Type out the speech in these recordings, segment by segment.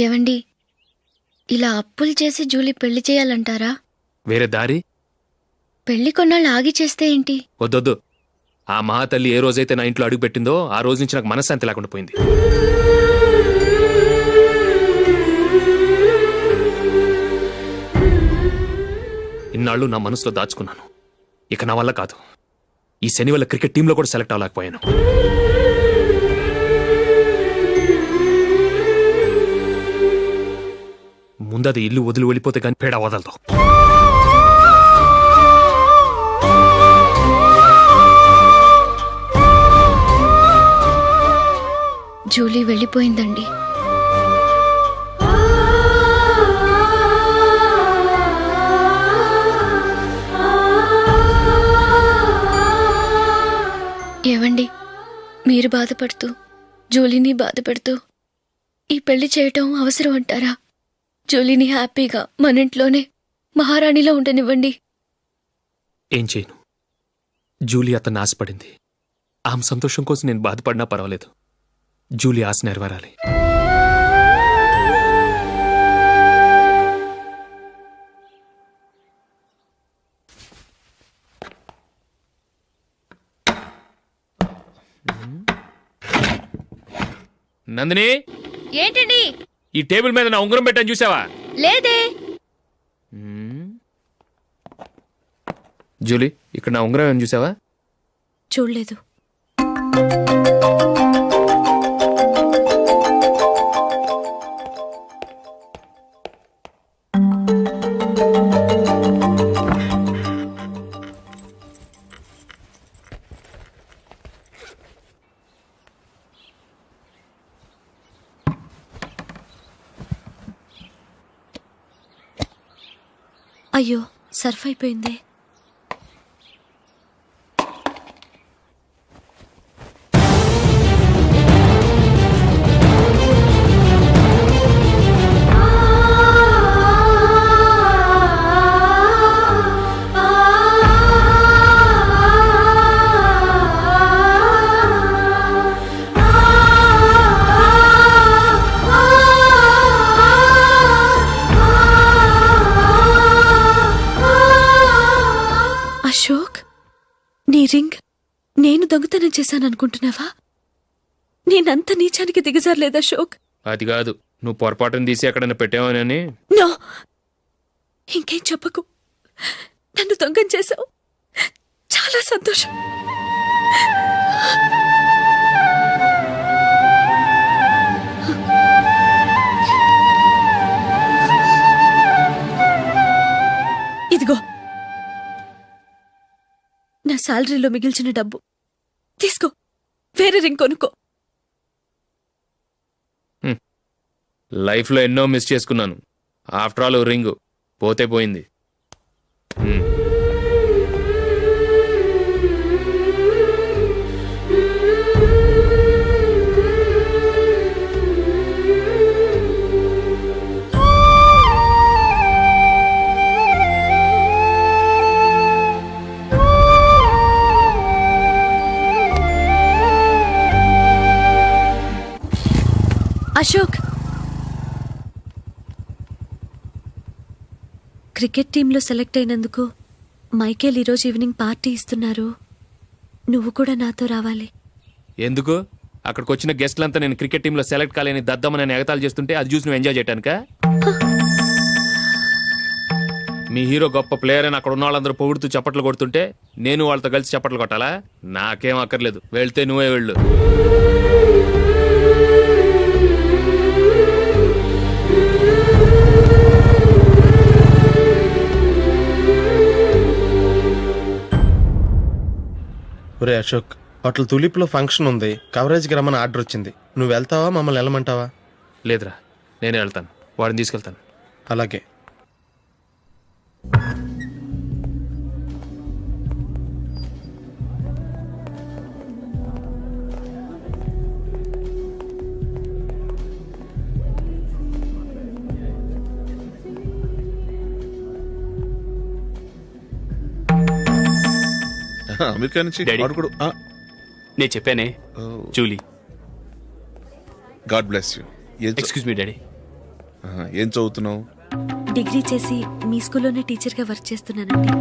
ఏవండి, ఇలా అప్పులు చేసి జూలీ పెళ్లి చేయాలంటారా? వేరే దారి? పెళ్లి కొన్నాళ్ళు ఆగి చేస్తే ఏంటి? వద్దొద్దు. ఆ మహాతల్లి ఏ రోజైతే నా ఇంట్లో అడుగు పెట్టిందో ఆ రోజు నుంచి నాకు మనశ్శాంతి లేకుండా పోయింది. ఇన్నాళ్ళు నా మనసులో దాచుకున్నాను. ఇక నా వల్ల కాదు. ఈ శని వల్ల క్రికెట్ టీంలో కూడా సెలెక్ట్ అవ్వలేకపోయాను. ముందది ఇల్లు వదిలి వెళ్ళిపోతే కానీ పేడ వదలదు. జూలీ వెళ్ళిపోయిందండి. ఏవండి, మీరు బాధపడుతూ జూలీని బాధపెడుతూ ఈ పెళ్లి చేయటం అవసరం అంటారా? జూలీని హ్యాపీగా మన ఇంట్లోనే మహారాణిలో ఉండనివ్వండి. ఏం చేయను? జూలీ అతన్ని ఆశపడింది. ఆమె సంతోషం కోసం నేను బాధపడినా పర్వాలేదు. జూలీ ఆశ నెరవేరాలి. నందిని, ఏంటండి? ఈ టేబుల్ మీద నా ఉంగరం పెట్టాను చూసావా? లేదే. జూలీ, ఇక్కడ నా ఉంగరం ఏమని చూసావా? చూడలేదు. అయ్యో, సర్ఫ్ అయిపోయిందే. అశోక్, నీ రింగ్ నేను దొంగతనం చేశాననుకుంటున్నావా? నేనంత నీచానికి దిగజారలేదు అశోక్. అది కాదు, నువ్వు పొరపాటును తీసి ఎక్కడైనా పెట్టావని. నో, ఇంకేం చెప్పకు. నన్ను దొంగం చేశావు. చాలా సంతోషం. ఇదిగో నా శాలరీలో మిగిల్చిన డబ్బు తీసుకో. వేరే రింగ్ కొనుక్కో. లైఫ్లో ఎన్నో మిస్ చేసుకున్నాను. ఆఫ్టర్ ఆల్ రింగ్ పోతే పోయింది. అశోక్, క్రికెట్ టీంలో సెలెక్ట్ అయినందుకు మైకేల్ ఈరోజు ఈవినింగ్ పార్టీ ఇస్తున్నారు. నువ్వు కూడా నాతో రావాలి. ఎందుకు? అక్కడికి వచ్చిన గెస్ట్లంతా నేను క్రికెట్ టీంలో సెలెక్ట్ కాలేని దద్దమ్మని ఎగతాలు చేస్తుంటే అది చూసి నువ్వు ఎంజాయ్ చేయటానికా? మీ హీరో గొప్ప ప్లేయర్ అని అక్కడ ఉన్న వాళ్ళందరూ పొగుడుతూ చప్పట్లు కొడుతుంటే నేను వాళ్ళతో కలిసి చప్పట్లు కొట్టాలా? నాకేం అక్కర్లేదు. వెళ్తే నువ్వే వెళ్ళు. ఒరే అశోక్, హోటల్ తులిప్లో ఫంక్షన్ ఉంది. కవరేజ్కి రమ్మని ఆర్డర్ వచ్చింది. నువ్వు వెళ్తావా, మమ్మల్ని వెళ్ళమంటావా? లేదురా, నేనే వెళ్తాను. వాడిని తీసుకెళ్తాను. అలాగే. అమెరికా నుంచి డాడీ. వాడు కూడా నేను చెప్పానే, Julie. God bless you. Excuse me daddy. ఏం చదువుతున్నావు? డిగ్రీ చేసి మీ స్కూల్లోనే టీచర్గా వర్క్ చేస్తున్నానండి.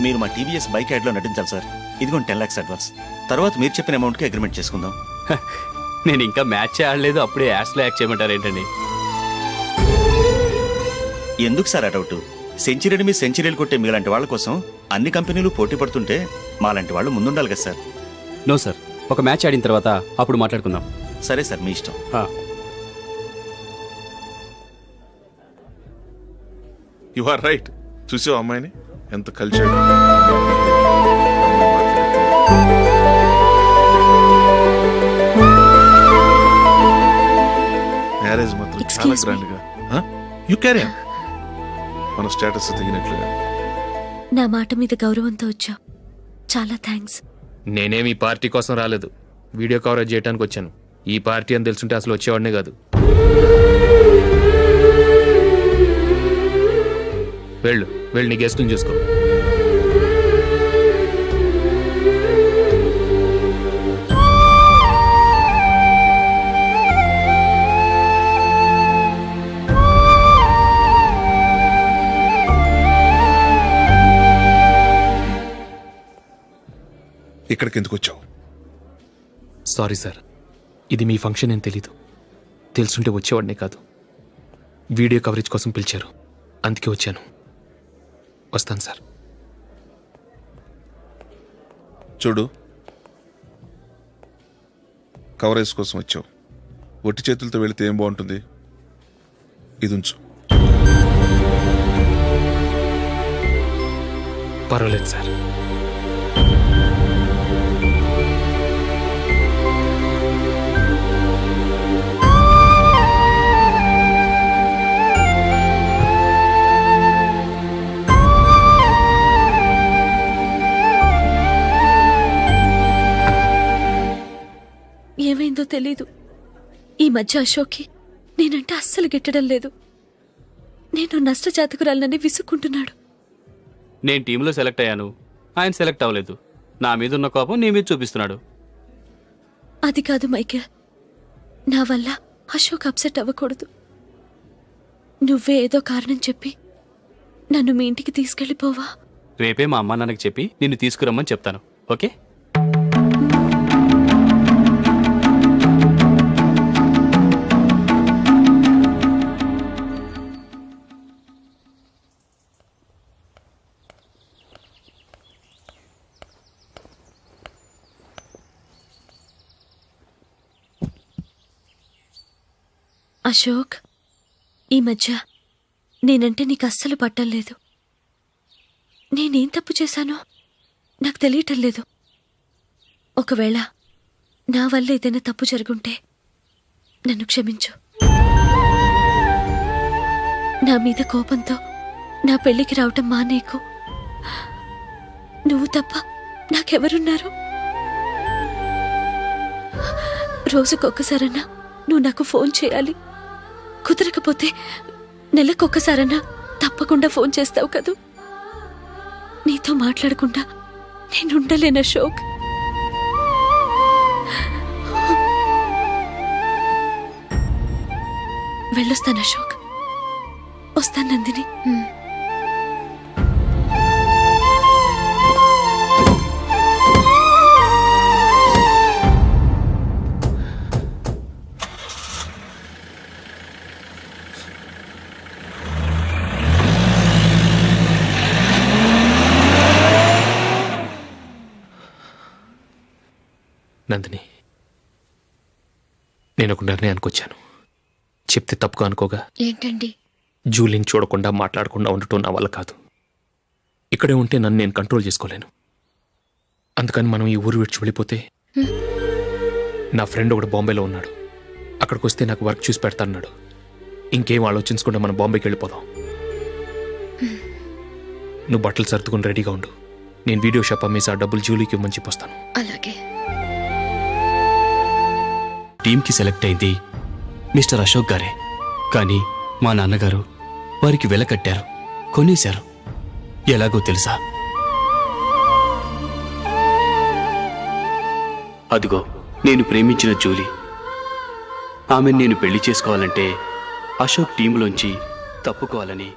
మీరు మా టీవీఎస్ బైక్ యాడ్లో నటించాలి సార్. ఇదిగోండి 10 lakhs అడ్వాన్స్. తర్వాత మీరు చెప్పిన అమౌంట్కి అగ్రిమెంట్ చేసుకుందాం. నేను ఇంకా మ్యాచ్ ఆడలేదు, అప్పుడే యాడ్స్లో యాక్ట్ చేయమంటారు ఏంటండి? ఎందుకు సార్ ఆ డౌట్? సెంచరీని మీ సెంచరీలు కొట్టే మీలాంటి వాళ్ళ కోసం అన్ని కంపెనీలు పోటీ పడుతుంటే మాలాంటి వాళ్ళు ముందుండాలి కదా సార్. నో సార్, ఒక మ్యాచ్ ఆడిన తర్వాత అప్పుడు మాట్లాడుకుందాం. సరే సార్, మీ ఇష్టం. You are right. చూసావు అమ్మాయిని ఎంత కలిసాడు. మ్యారేజ్ మాత్రం చాలా Excuse me. గ్రాండ్ గా. యు క్యారీ మన స్టేటస్ తగినట్లుగా. నా మాట మీద గౌరవంతో వచ్చావు, చాలా థ్యాంక్స్. నేనేమి ఈ పార్టీ కోసం రాలేదు, వీడియో కవరేజ్ చేయడానికి వచ్చాను. ఈ పార్టీ అని తెలుసుంటే అసలు వచ్చేవాడినే కాదు. వెళ్ళు వెళ్ళి నీ గెస్ట్ని చూసుకో. ఇక్కడికి ఎందుకు వచ్చావు? సారీ సార్, ఇది మీ ఫంక్షన్ అని తెలీదు. తెలుసుంటే వచ్చేవాడినే కాదు. వీడియో కవరేజ్ కోసం పిలిచారు, అందుకే వచ్చాను. వస్తాను సార్. చూడు, కవరేజ్ కోసం వచ్చావు. ఒట్టి చేతులతో వెళితే ఏం బాగుంటుంది? ఇది ఉంచు. పర్వాలేదు సార్. ఏమైందో తెలీదు, ఈ మధ్య అశోక్కి నేనంటే అస్సలు గిట్టడం లేదు. నేను నష్టజాతకురాలనని విసుక్కుంటున్నాడు. నేను టీంలో సెలెక్ట్ అయ్యాను, ఆయన సెలెక్ట్ అవ్వలేదు. నా మీద ఉన్న కోపం నీ మీద చూపిస్తున్నాడు. అది కాదు మైకేల్, నా వల్ల అశోక్ అప్సెట్ అవ్వకూడదు. నువ్వే ఏదో కారణం చెప్పి నన్ను మీ ఇంటికి తీసుకెళ్ళిపోవా? రేపే మా అమ్మ నాన్నకి చెప్పి నిన్ను తీసుకురమ్మని చెప్తాను, ఓకే? అశోక్, ఈ మధ్య నేనంటే నీకు అస్సలు పట్టం లేదు. నేనేం తప్పు చేశానో నాకు తెలియటం లేదు. ఒకవేళ నా వల్ల ఏదైనా తప్పు జరుగుంటే నన్ను క్షమించు. నా మీద కోపంతో నా పెళ్లికి రావటం మానేకు. నువ్వు తప్ప నాకెవరున్నారు? రోజుకొక్కసారన్నా నువ్వు నాకు ఫోన్ చేయాలి. కుదరకపోతే నెలకొక్కసారన్నా తప్పకుండా ఫోన్ చేస్తావు కదూ. నీతో మాట్లాడకుండా నేనుండలేను అశోక్. వెళ్ళొస్తాను అశోక్. వస్తాను నందిని. నందిని, నేను ఒక నిర్ణయానికి వచ్చాను. చెప్తే తప్పుగా అనుకోగా. ఏంటండి? జూలీని చూడకుండా మాట్లాడకుండా ఉండటం నా వల్ల కాదు. ఇక్కడే ఉంటే నన్ను నేను కంట్రోల్ చేసుకోలేను. అందుకని మనం ఈ ఊరు విడిచి వెళ్ళిపోతే, నా ఫ్రెండ్ ఒకడు బాంబేలో ఉన్నాడు, అక్కడికి వస్తే నాకు వర్క్ చూసి పెడతాన్నాడు. ఇంకేం ఆలోచించకుండా మనం బాంబేకి వెళ్ళిపోదాం. నువ్వు బట్టలు సర్దుకుని రెడీగా ఉండు. నేను వీడియో షాప్ అమ్మేసి ఆ డబ్బులు జూలీకి ఇవ్వమని చెప్పొస్తాను. అలాగే. టీంకి సెలెక్ట్ అయింది మిస్టర్ అశోక్ గారే. కానీ మా నాన్నగారు వారికి వెల కట్టారు, కొనేశారు. ఎలాగో తెలుసా? అదిగో నేను ప్రేమించిన జూలీ. ఆమెను నేను పెళ్లి చేసుకోవాలంటే అశోక్ టీంలోంచి తప్పుకోవాలని